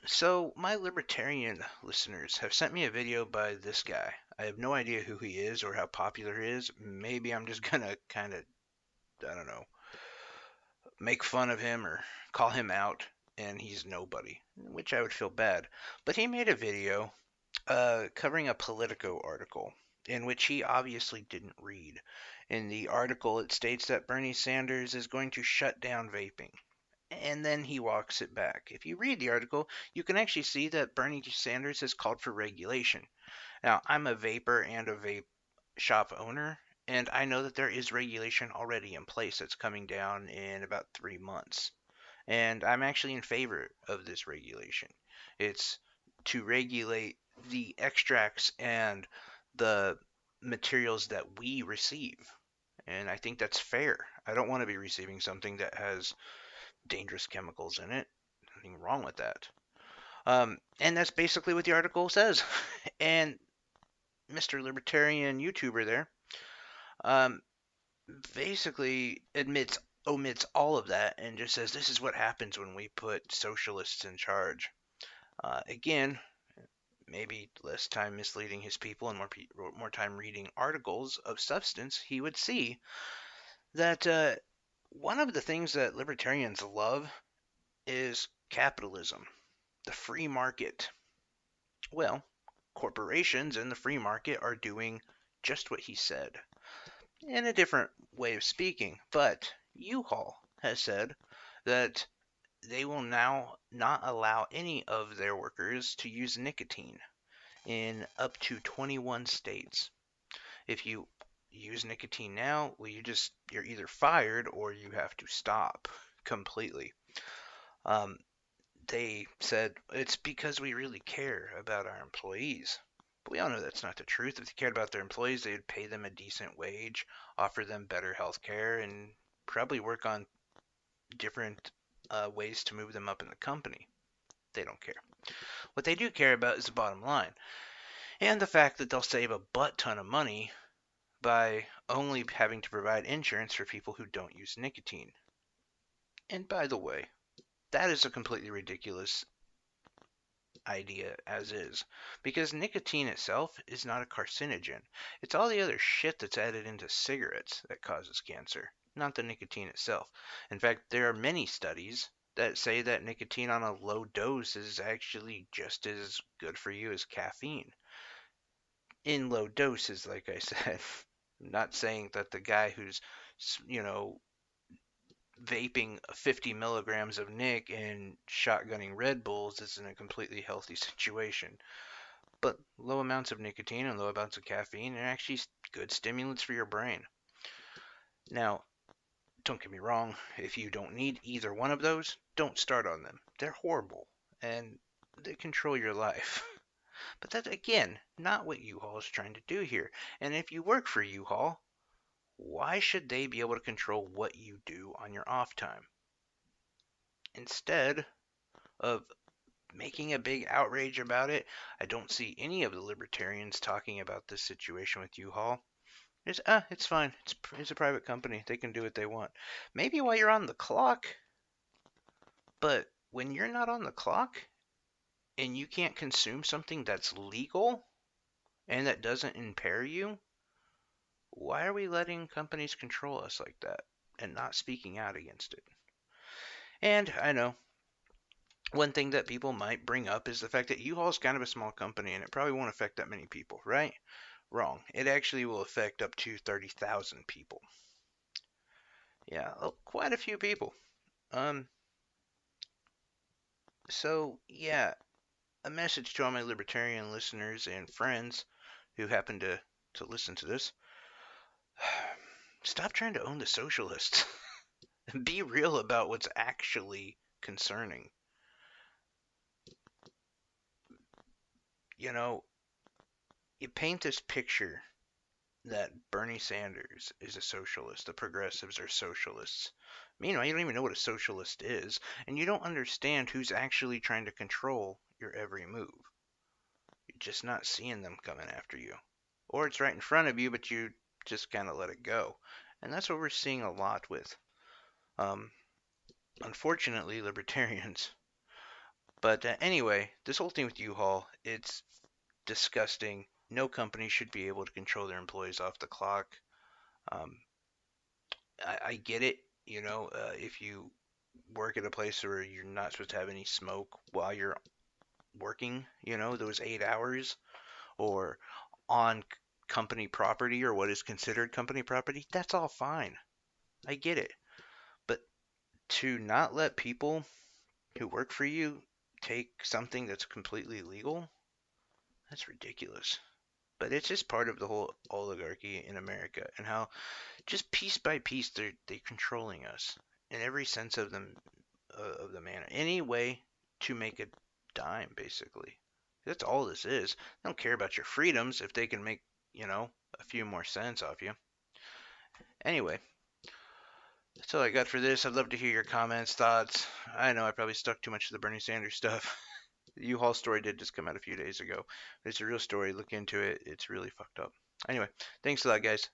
So, my libertarian listeners have sent me a video by this guy. I have no idea who he is or how popular he is. Maybe I'm just gonna kind of, I don't know, make fun of him or call him out, and he's nobody, which I would feel bad. But he made a video covering a Politico article in which he obviously didn't read. In the article, it states that Bernie Sanders is going to shut down vaping. And then he walks it back. If you read the article, you can actually see that Bernie Sanders has called for regulation. Now, I'm a vapor and a vape shop owner, and I know that there is regulation already in place that's coming down in about 3 months. And I'm actually in favor of this regulation. It's to regulate the extracts and the materials that we receive. And I think that's fair. I don't want to be receiving something that has dangerous chemicals in it. Nothing wrong with that. And that's basically what the article says. And Mr. Libertarian YouTuber there um, basically omits all of that and just says this is what happens when we put socialists in charge. Again, maybe less time misleading his people and more time reading articles of substance, he would see that one of the things that libertarians love is capitalism, the free market. Well, corporations in the free market are doing just what he said, in a different way of speaking. But Uhaul has said that they will now not allow any of their workers to use nicotine in up to 21 states. If you use nicotine now, well, you're either fired or you have to stop completely. Um, they said it's because we really care about our employees. But we all know that's not the truth. If they cared about their employees, they'd pay them a decent wage, offer them better health care, and probably work on different ways to move them up in the company. They don't care. What they do care about is the bottom line and the fact that they'll save a butt ton of money by only having to provide insurance for people who don't use nicotine. And by the way, that is a completely ridiculous idea as is, because nicotine itself is not a carcinogen. It's all the other shit that's added into cigarettes that causes cancer, not the nicotine itself. In fact, there are many studies that say that nicotine on a low dose is actually just as good for you as caffeine. In low doses, like I said. I'm not saying that the guy who's, you know, vaping 50 milligrams of Nick and shotgunning Red Bulls is in a completely healthy situation. But low amounts of nicotine and low amounts of caffeine are actually good stimulants for your brain. Now, don't get me wrong, if you don't need either one of those, don't start on them. They're horrible and they control your life. But that's, again, not what U-Haul is trying to do here. And if you work for U-Haul, why should they be able to control what you do on your off time? Instead of making a big outrage about it, I don't see any of the libertarians talking about this situation with U-Haul. It's fine. It's a private company. They can do what they want. Maybe while you're on the clock, but when you're not on the clock and you can't consume something that's legal and that doesn't impair you, why are we letting companies control us like that and not speaking out against it? And I know one thing that people might bring up is the fact that U-Haul is kind of a small company and it probably won't affect that many people, right? Wrong. It actually will affect up to 30,000 people. Yeah, quite a few people. Um, so yeah, a message to all my libertarian listeners and friends who happen to listen to this. Stop trying to own the socialists. Be real about what's actually concerning. You know, you paint this picture that Bernie Sanders is a socialist, the progressives are socialists. Meanwhile, you don't even know what a socialist is, and you don't understand who's actually trying to control your every move. You're just not seeing them coming after you. Or it's right in front of you, but you just kind of let it go. And that's what we're seeing a lot with, um, unfortunately, libertarians. But anyway, this whole thing with U-Haul, it's disgusting. No company should be able to control their employees off the clock. Um, I get it, if you work at a place where you're not supposed to have any smoke while you're working, those 8 hours, or on company property or what is considered company property, that's all fine. I get it. But to not let people who work for you take something that's completely legal, that's ridiculous. But it's just part of the whole oligarchy in America and how just piece by piece they're controlling us in every sense of the manner. Any way to make a dime, basically. That's all this is. They don't care about your freedoms if they can make, a few more cents off you. Anyway, that's all I got for this. I'd love to hear your comments, thoughts. I know I probably stuck too much to the Bernie Sanders stuff. The U-Haul story did just come out a few days ago. It's a real story. Look into it. It's really fucked up. Anyway, thanks a lot, guys.